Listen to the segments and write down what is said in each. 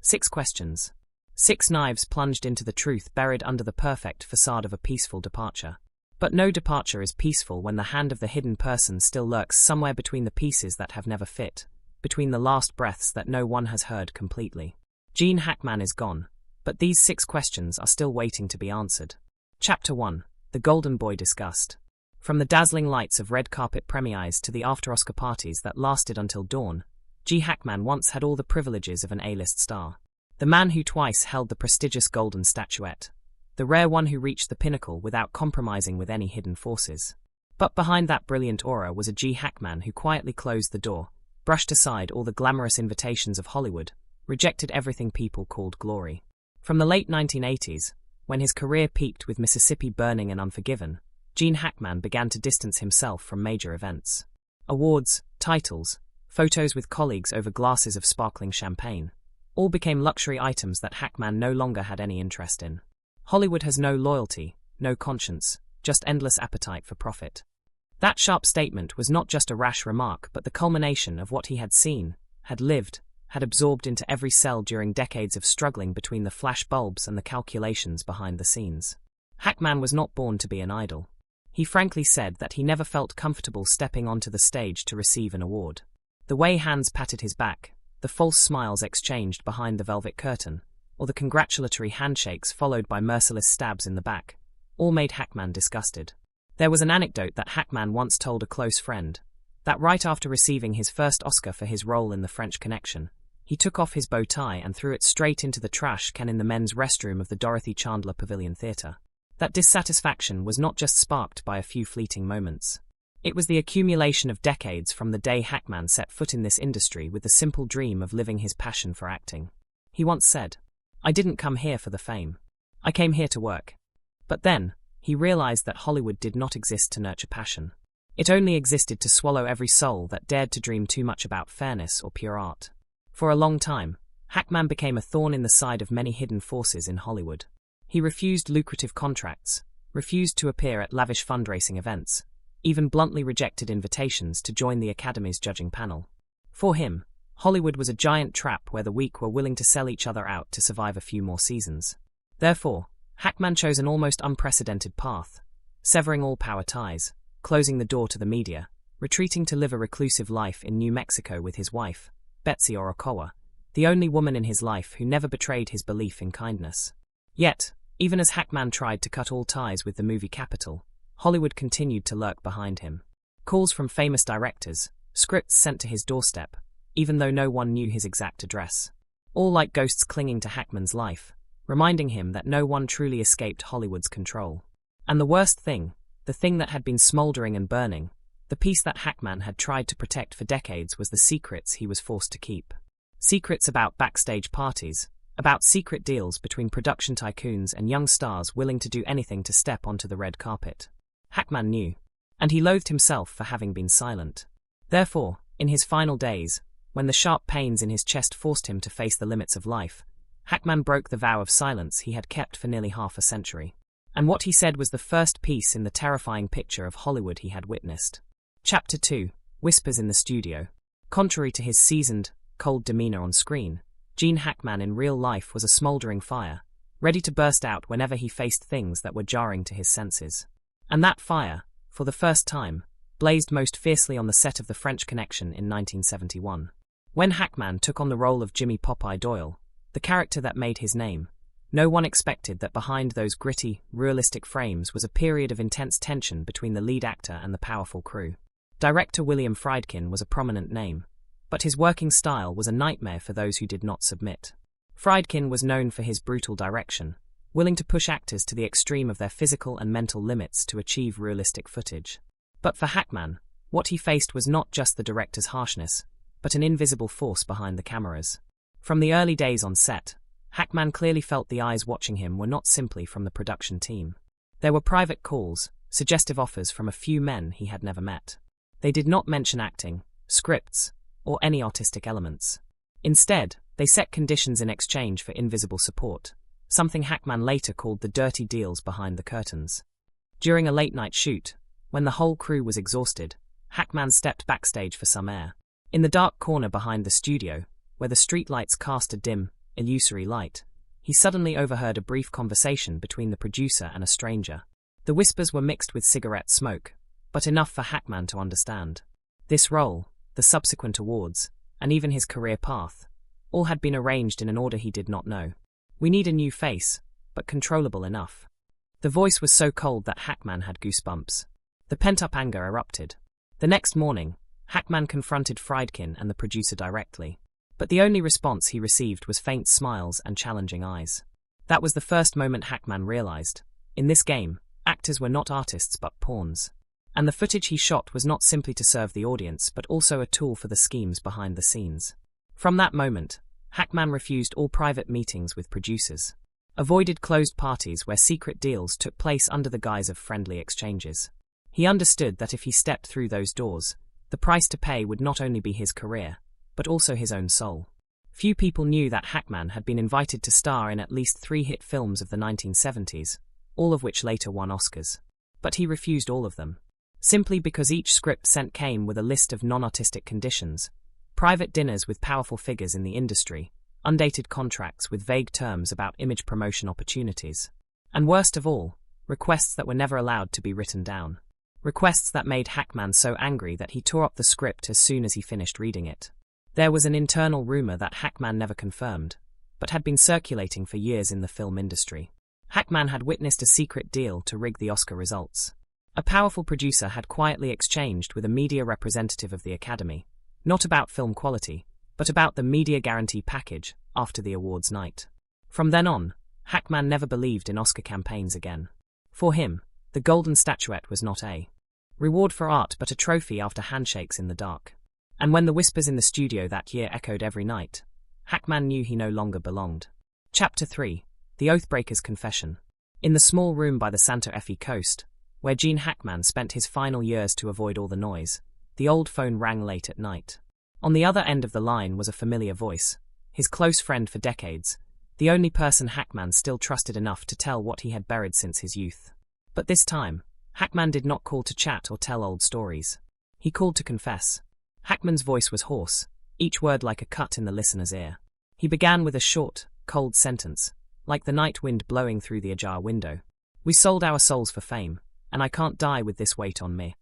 6 questions. 6 knives plunged into the truth buried under the perfect facade of a peaceful departure. But no departure is peaceful when the hand of the hidden person still lurks somewhere between the pieces that have never fit, between the last breaths that no one has heard completely. Gene Hackman is gone, but these 6 questions are still waiting to be answered. Chapter 1. The Golden Boy Discussed. From the dazzling lights of red carpet premieres to the after-Oscar parties that lasted until dawn, Gene Hackman once had all the privileges of an A-list star. The man who twice held the prestigious golden statuette. The rare one who reached the pinnacle without compromising with any hidden forces. But behind that brilliant aura was a Gene Hackman who quietly closed the door, brushed aside all the glamorous invitations of Hollywood, rejected everything people called glory. From the late 1980s, when his career peaked with Mississippi Burning and Unforgiven, Gene Hackman began to distance himself from major events. Awards, titles, photos with colleagues over glasses of sparkling champagne, all became luxury items that Hackman no longer had any interest in. Hollywood has no loyalty, no conscience, just endless appetite for profit. That sharp statement was not just a rash remark but the culmination of what he had seen, had lived, had absorbed into every cell during decades of struggling between the flash bulbs and the calculations behind the scenes. Hackman was not born to be an idol. He frankly said that he never felt comfortable stepping onto the stage to receive an award. The way hands patted his back, the false smiles exchanged behind the velvet curtain, or the congratulatory handshakes followed by merciless stabs in the back, all made Hackman disgusted. There was an anecdote that Hackman once told a close friend, that right after receiving his first Oscar for his role in The French Connection, he took off his bow tie and threw it straight into the trash can in the men's restroom of the Dorothy Chandler Pavilion Theatre. That dissatisfaction was not just sparked by a few fleeting moments. It was the accumulation of decades from the day Hackman set foot in this industry with the simple dream of living his passion for acting. He once said, "I didn't come here for the fame. I came here to work." But then, he realized that Hollywood did not exist to nurture passion. It only existed to swallow every soul that dared to dream too much about fairness or pure art. For a long time, Hackman became a thorn in the side of many hidden forces in Hollywood. He refused lucrative contracts, refused to appear at lavish fundraising events, even bluntly rejected invitations to join the Academy's judging panel. For him, Hollywood was a giant trap where the weak were willing to sell each other out to survive a few more seasons. Therefore, Hackman chose an almost unprecedented path, severing all power ties, closing the door to the media, retreating to live a reclusive life in New Mexico with his wife, Betsy Orokowa, the only woman in his life who never betrayed his belief in kindness. Yet, even as Hackman tried to cut all ties with the movie capital, Hollywood continued to lurk behind him. Calls from famous directors, scripts sent to his doorstep, even though no one knew his exact address. All like ghosts clinging to Hackman's life, reminding him that no one truly escaped Hollywood's control. And the worst thing, the thing that had been smoldering and burning, the piece that Hackman had tried to protect for decades was the secrets he was forced to keep. Secrets about backstage parties, about secret deals between production tycoons and young stars willing to do anything to step onto the red carpet. Hackman knew, and he loathed himself for having been silent. Therefore, in his final days, when the sharp pains in his chest forced him to face the limits of life, Hackman broke the vow of silence he had kept for nearly half a century. And what he said was the first piece in the terrifying picture of Hollywood he had witnessed. Chapter 2. Whispers in the Studio. Contrary to his seasoned, cold demeanor on screen, Gene Hackman in real life was a smoldering fire, ready to burst out whenever he faced things that were jarring to his senses. And that fire, for the first time, blazed most fiercely on the set of The French Connection in 1971. When Hackman took on the role of Jimmy Popeye Doyle, the character that made his name, no one expected that behind those gritty, realistic frames was a period of intense tension between the lead actor and the powerful crew. Director William Friedkin was a prominent name, but his working style was a nightmare for those who did not submit. Friedkin was known for his brutal direction, willing to push actors to the extreme of their physical and mental limits to achieve realistic footage. But for Hackman, what he faced was not just the director's harshness, but an invisible force behind the cameras. From the early days on set, Hackman clearly felt the eyes watching him were not simply from the production team. There were private calls, suggestive offers from a few men he had never met. They did not mention acting, scripts, or any artistic elements. Instead, they set conditions in exchange for invisible support, something Hackman later called the dirty deals behind the curtains. During a late-night shoot, when the whole crew was exhausted, Hackman stepped backstage for some air. In the dark corner behind the studio, where the streetlights cast a dim, illusory light, he suddenly overheard a brief conversation between the producer and a stranger. The whispers were mixed with cigarette smoke, but enough for Hackman to understand. This role, the subsequent awards, and even his career path, all had been arranged in an order he did not know. "We need a new face, but controllable enough." The voice was so cold that Hackman had goosebumps. The pent-up anger erupted. The next morning, Hackman confronted Friedkin and the producer directly. But the only response he received was faint smiles and challenging eyes. That was the first moment Hackman realized. In this game, actors were not artists but pawns. And the footage he shot was not simply to serve the audience but also a tool for the schemes behind the scenes. From that moment, Hackman refused all private meetings with producers. Avoided closed parties where secret deals took place under the guise of friendly exchanges. He understood that if he stepped through those doors, the price to pay would not only be his career, but also his own soul. Few people knew that Hackman had been invited to star in at least 3 hit films of the 1970s, all of which later won Oscars. But he refused all of them. Simply because each script sent came with a list of non-artistic conditions, private dinners with powerful figures in the industry, undated contracts with vague terms about image promotion opportunities, and worst of all, requests that were never allowed to be written down. Requests that made Hackman so angry that he tore up the script as soon as he finished reading it. There was an internal rumor that Hackman never confirmed, but had been circulating for years in the film industry. Hackman had witnessed a secret deal to rig the Oscar results. A powerful producer had quietly exchanged with a media representative of the Academy, not about film quality, but about the media guarantee package after the awards night. From then on, Hackman never believed in Oscar campaigns again. For him, the golden statuette was not a reward for art but a trophy after handshakes in the dark. And when the whispers in the studio that year echoed every night, Hackman knew he no longer belonged. Chapter 3. The Oathbreaker's Confession. In the small room by the Santa Fe coast, where Gene Hackman spent his final years to avoid all the noise, the old phone rang late at night. On the other end of the line was a familiar voice, his close friend for decades, the only person Hackman still trusted enough to tell what he had buried since his youth. But this time, Hackman did not call to chat or tell old stories. He called to confess. Hackman's voice was hoarse, each word like a cut in the listener's ear. He began with a short, cold sentence, like the night wind blowing through the ajar window. "We sold our souls for fame, and I can't die with this weight on me."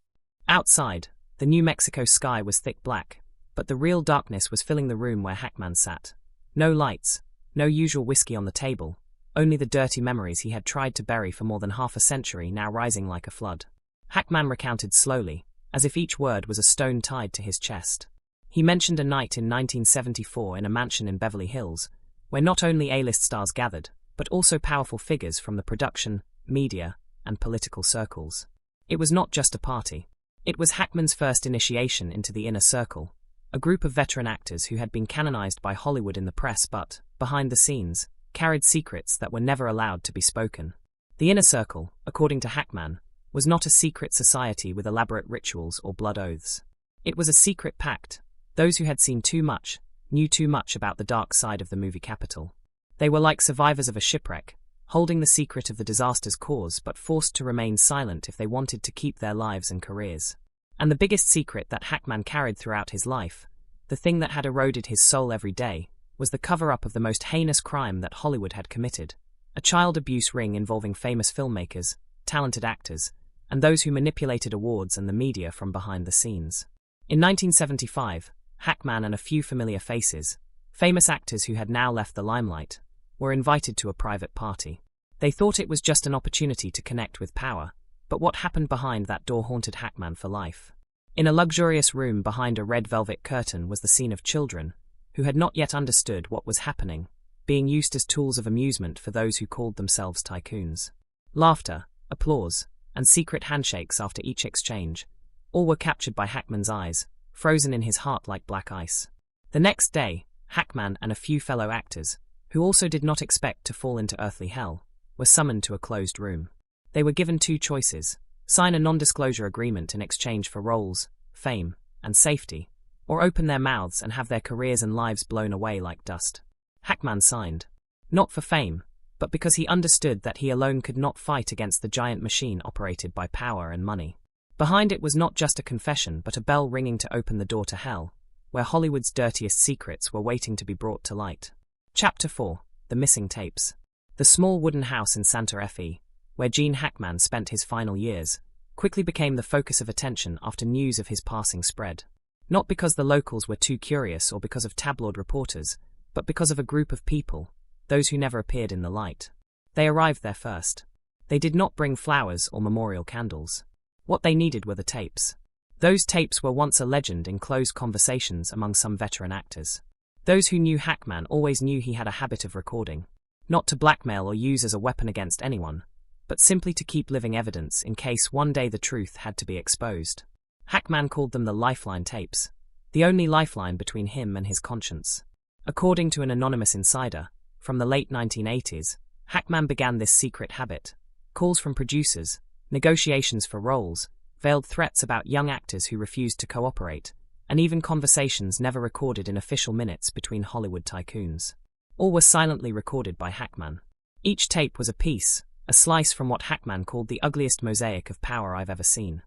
Outside, the New Mexico sky was thick black, but the real darkness was filling the room where Hackman sat. No lights, no usual whiskey on the table, only the dirty memories he had tried to bury for more than half a century now rising like a flood. Hackman recounted slowly, as if each word was a stone tied to his chest. He mentioned a night in 1974 in a mansion in Beverly Hills, where not only A-list stars gathered, but also powerful figures from the production, media, and political circles. It was not just a party. It was Hackman's first initiation into the inner circle, a group of veteran actors who had been canonized by Hollywood in the press but, behind the scenes, carried secrets that were never allowed to be spoken. The inner circle, according to Hackman, was not a secret society with elaborate rituals or blood oaths. It was a secret pact. Those who had seen too much, knew too much about the dark side of the movie capital. They were like survivors of a shipwreck, holding the secret of the disaster's cause but forced to remain silent if they wanted to keep their lives and careers. And the biggest secret that Hackman carried throughout his life, the thing that had eroded his soul every day, was the cover-up of the most heinous crime that Hollywood had committed, a child abuse ring involving famous filmmakers, talented actors, and those who manipulated awards and the media from behind the scenes. In 1975, Hackman and a few familiar faces, famous actors who had now left the limelight, were invited to a private party. They thought it was just an opportunity to connect with power, but what happened behind that door haunted Hackman for life. In a luxurious room behind a red velvet curtain was the scene of children, who had not yet understood what was happening, being used as tools of amusement for those who called themselves tycoons. Laughter, applause, and secret handshakes after each exchange, all were captured by Hackman's eyes, frozen in his heart like black ice. The next day, Hackman and a few fellow actors, who also did not expect to fall into earthly hell, were summoned to a closed room. They were given 2 choices: sign a non-disclosure agreement in exchange for roles, fame, and safety, or open their mouths and have their careers and lives blown away like dust. Hackman signed. Not for fame, but because he understood that he alone could not fight against the giant machine operated by power and money. Behind it was not just a confession but a bell ringing to open the door to hell, where Hollywood's dirtiest secrets were waiting to be brought to light. Chapter 4. The Missing Tapes. The small wooden house in Santa Fe, where Gene Hackman spent his final years, quickly became the focus of attention after news of his passing spread. Not because the locals were too curious or because of tabloid reporters, but because of a group of people, those who never appeared in the light. They arrived there first. They did not bring flowers or memorial candles. What they needed were the tapes. Those tapes were once a legend in closed conversations among some veteran actors. Those who knew Hackman always knew he had a habit of recording, not to blackmail or use as a weapon against anyone, but simply to keep living evidence in case one day the truth had to be exposed. Hackman called them the lifeline tapes, the only lifeline between him and his conscience. According to an anonymous insider, from the late 1980s, Hackman began this secret habit. Calls from producers, negotiations for roles, veiled threats about young actors who refused to cooperate, and even conversations never recorded in official minutes between Hollywood tycoons. All were silently recorded by Hackman. Each tape was a piece, a slice from what Hackman called the ugliest mosaic of power I've ever seen.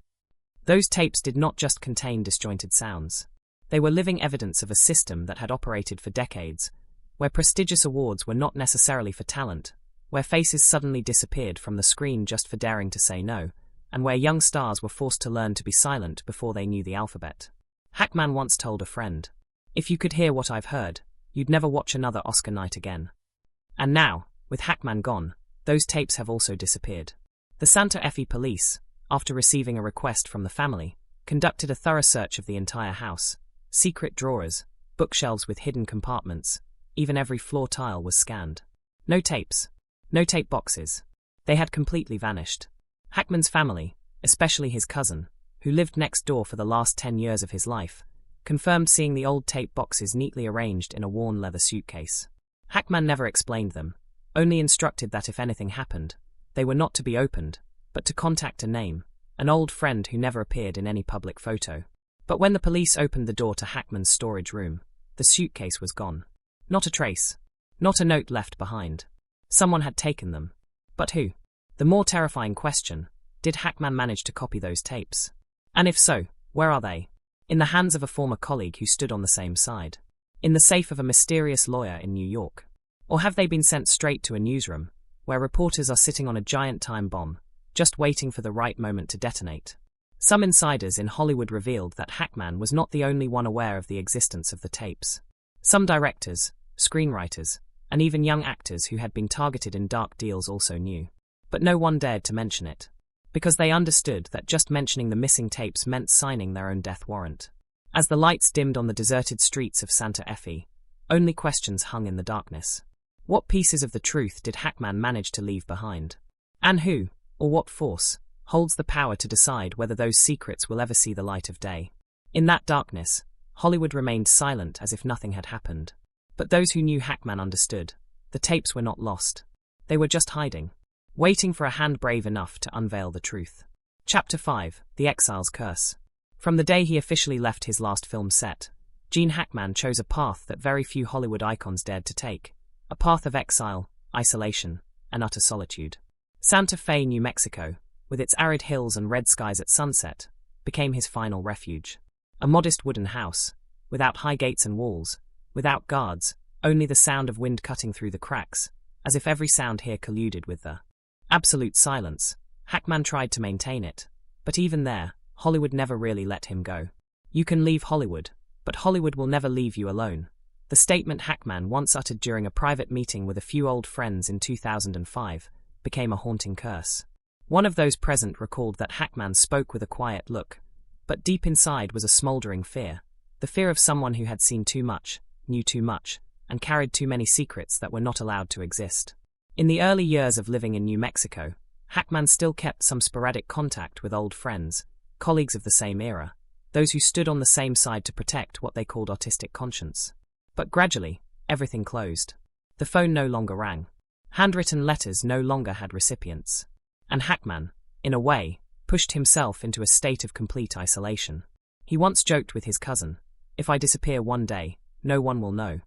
Those tapes did not just contain disjointed sounds. They were living evidence of a system that had operated for decades, where prestigious awards were not necessarily for talent, where faces suddenly disappeared from the screen just for daring to say no, and where young stars were forced to learn to be silent before they knew the alphabet. Hackman once told a friend, "If you could hear what I've heard, you'd never watch another Oscar night again." And now, with Hackman gone, those tapes have also disappeared. The Santa Fe police, after receiving a request from the family, conducted a thorough search of the entire house. Secret drawers, bookshelves with hidden compartments, even every floor tile was scanned. No tapes. No tape boxes. They had completely vanished. Hackman's family, especially his cousin, who lived next door for the last 10 years of his life, confirmed seeing the old tape boxes neatly arranged in a worn leather suitcase. Hackman never explained them, only instructed that if anything happened, they were not to be opened, but to contact a name, an old friend who never appeared in any public photo. But when the police opened the door to Hackman's storage room, the suitcase was gone. Not a trace. Not a note left behind. Someone had taken them. But who? The more terrifying question, did Hackman manage to copy those tapes? And if so, where are they? In the hands of a former colleague who stood on the same side? In the safe of a mysterious lawyer in New York? Or have they been sent straight to a newsroom, where reporters are sitting on a giant time bomb, just waiting for the right moment to detonate? Some insiders in Hollywood revealed that Hackman was not the only one aware of the existence of the tapes. Some directors, screenwriters, and even young actors who had been targeted in dark deals also knew. But no one dared to mention it, because they understood that just mentioning the missing tapes meant signing their own death warrant. As the lights dimmed on the deserted streets of Santa Fe, only questions hung in the darkness. What pieces of the truth did Hackman manage to leave behind? And who, or what force, holds the power to decide whether those secrets will ever see the light of day? In that darkness, Hollywood remained silent as if nothing had happened. But those who knew Hackman understood. The tapes were not lost. They were just hiding, waiting for a hand brave enough to unveil the truth. Chapter 5. The Exile's Curse. From the day he officially left his last film set, Gene Hackman chose a path that very few Hollywood icons dared to take. A path of exile, isolation, and utter solitude. Santa Fe, New Mexico, with its arid hills and red skies at sunset, became his final refuge. A modest wooden house, without high gates and walls, without guards, only the sound of wind cutting through the cracks, as if every sound here colluded with the absolute silence. Hackman tried to maintain it, but even there, Hollywood never really let him go. You can leave Hollywood, but Hollywood will never leave you alone. The statement Hackman once uttered during a private meeting with a few old friends in 2005 became a haunting curse. One of those present recalled that Hackman spoke with a quiet look, but deep inside was a smoldering fear, the fear of someone who had seen too much, knew too much, and carried too many secrets that were not allowed to exist. In the early years of living in New Mexico, Hackman still kept some sporadic contact with old friends, colleagues of the same era, those who stood on the same side to protect what they called artistic conscience. But gradually, everything closed. The phone no longer rang. Handwritten letters no longer had recipients. And Hackman, in a way, pushed himself into a state of complete isolation. He once joked with his cousin, "If I disappear one day, no one will know."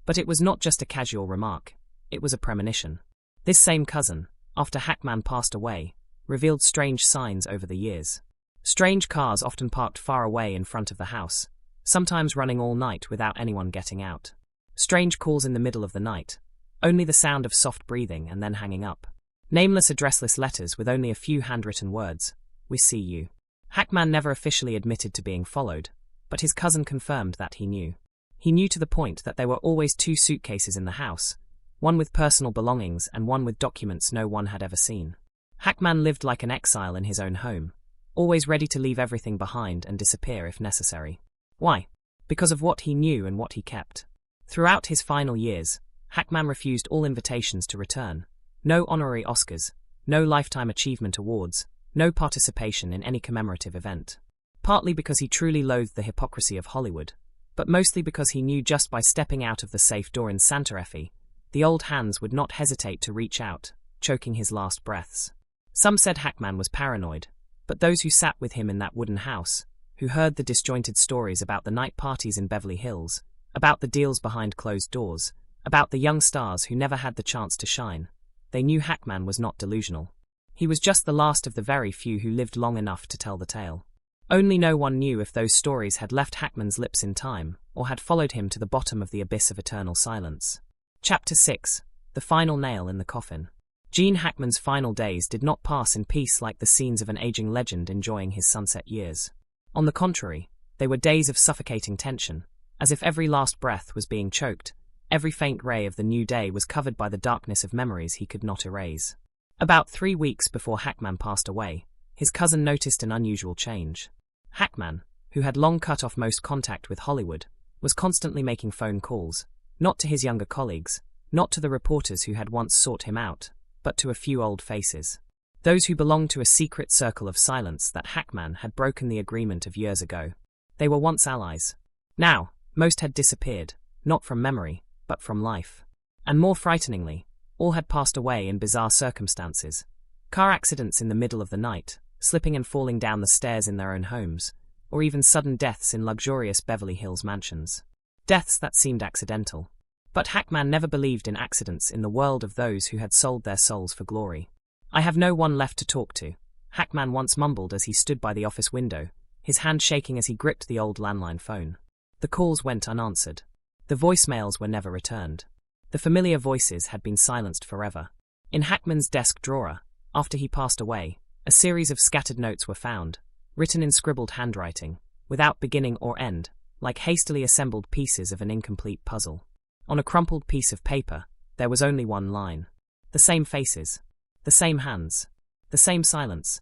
But it was not just a casual remark, it was a premonition. This same cousin, after Hackman passed away, revealed strange signs over the years. Strange cars often parked far away in front of the house, sometimes running all night without anyone getting out. Strange calls in the middle of the night. Only the sound of soft breathing and then hanging up. Nameless addressless letters with only a few handwritten words. We see you. Hackman never officially admitted to being followed, but his cousin confirmed that he knew. He knew to the point that there were always 2 suitcases in the house, one with personal belongings and one with documents no one had ever seen. Hackman lived like an exile in his own home, always ready to leave everything behind and disappear if necessary. Why? Because of what he knew and what he kept. Throughout his final years, Hackman refused all invitations to return. No honorary Oscars, no Lifetime Achievement Awards, no participation in any commemorative event. Partly because he truly loathed the hypocrisy of Hollywood, but mostly because he knew just by stepping out of the safe door in Santa Fe, the old hands would not hesitate to reach out, choking his last breaths. Some said Hackman was paranoid, but those who sat with him in that wooden house, who heard the disjointed stories about the night parties in Beverly Hills, about the deals behind closed doors, about the young stars who never had the chance to shine, they knew Hackman was not delusional. He was just the last of the very few who lived long enough to tell the tale. Only no one knew if those stories had left Hackman's lips in time, or had followed him to the bottom of the abyss of eternal silence. Chapter 6. The Final Nail in the Coffin. Gene Hackman's final days did not pass in peace like the scenes of an aging legend enjoying his sunset years. On the contrary, they were days of suffocating tension, as if every last breath was being choked, every faint ray of the new day was covered by the darkness of memories he could not erase. About 3 weeks before Hackman passed away, his cousin noticed an unusual change. Hackman, who had long cut off most contact with Hollywood, was constantly making phone calls, not to his younger colleagues, not to the reporters who had once sought him out, but to a few old faces. Those who belonged to a secret circle of silence that Hackman had broken the agreement of years ago. They were once allies. Now, most had disappeared, not from memory, but from life. And more frighteningly, all had passed away in bizarre circumstances. Car accidents in the middle of the night, slipping and falling down the stairs in their own homes, or even sudden deaths in luxurious Beverly Hills mansions. Deaths that seemed accidental. But Hackman never believed in accidents in the world of those who had sold their souls for glory. "I have no one left to talk to," Hackman once mumbled as he stood by the office window, his hand shaking as he gripped the old landline phone. The calls went unanswered. The voicemails were never returned. The familiar voices had been silenced forever. In Hackman's desk drawer, after he passed away, a series of scattered notes were found, written in scribbled handwriting, without beginning or end, like hastily assembled pieces of an incomplete puzzle. On a crumpled piece of paper, there was only one line. The same faces. The same hands. The same silence.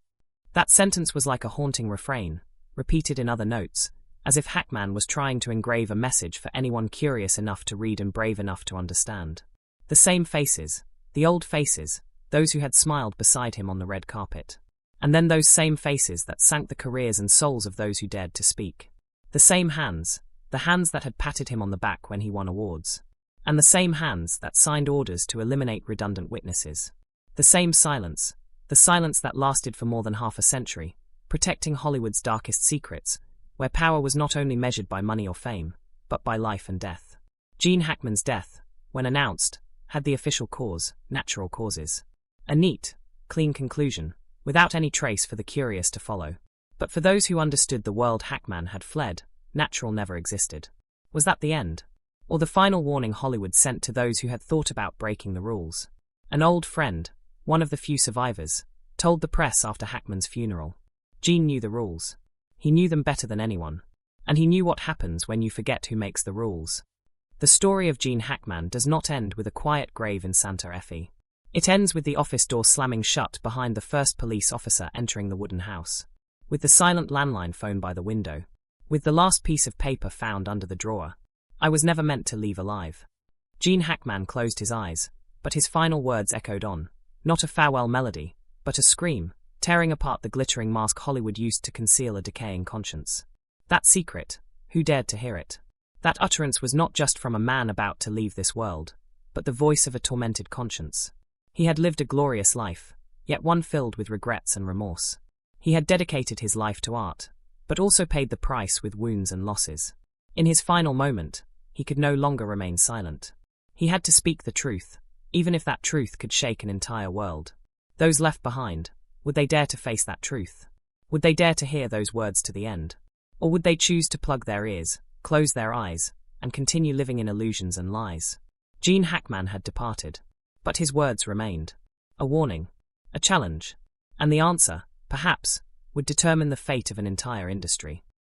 That sentence was like a haunting refrain, repeated in other notes, as if Hackman was trying to engrave a message for anyone curious enough to read and brave enough to understand. The same faces. The old faces, those who had smiled beside him on the red carpet. And then those same faces that sank the careers and souls of those who dared to speak. The same hands, the hands that had patted him on the back when he won awards. And the same hands that signed orders to eliminate redundant witnesses. The same silence, the silence that lasted for more than half a century, protecting Hollywood's darkest secrets, where power was not only measured by money or fame, but by life and death. Gene Hackman's death, when announced, had the official cause, natural causes. A neat, clean conclusion, without any trace for the curious to follow. But for those who understood the world Hackman had fled, natural never existed. Was that the end? Or the final warning Hollywood sent to those who had thought about breaking the rules? An old friend, one of the few survivors, told the press after Hackman's funeral. Gene knew the rules. He knew them better than anyone. And he knew what happens when you forget who makes the rules. The story of Gene Hackman does not end with a quiet grave in Santa Fe. It ends with the office door slamming shut behind the first police officer entering the wooden house. With the silent landline phone by the window. With the last piece of paper found under the drawer. "I was never meant to leave alive." Gene Hackman closed his eyes, but his final words echoed on, not a farewell melody, but a scream, tearing apart the glittering mask Hollywood used to conceal a decaying conscience. That secret, who dared to hear it? That utterance was not just from a man about to leave this world, but the voice of a tormented conscience. He had lived a glorious life, yet one filled with regrets and remorse. He had dedicated his life to art, but also paid the price with wounds and losses. In his final moment, he could no longer remain silent. He had to speak the truth, even if that truth could shake an entire world. Those left behind, would they dare to face that truth? Would they dare to hear those words to the end? Or would they choose to plug their ears, close their eyes, and continue living in illusions and lies. Gene Hackman had departed, but his words remained. A warning, a challenge, and the answer, perhaps, would determine the fate of an entire industry.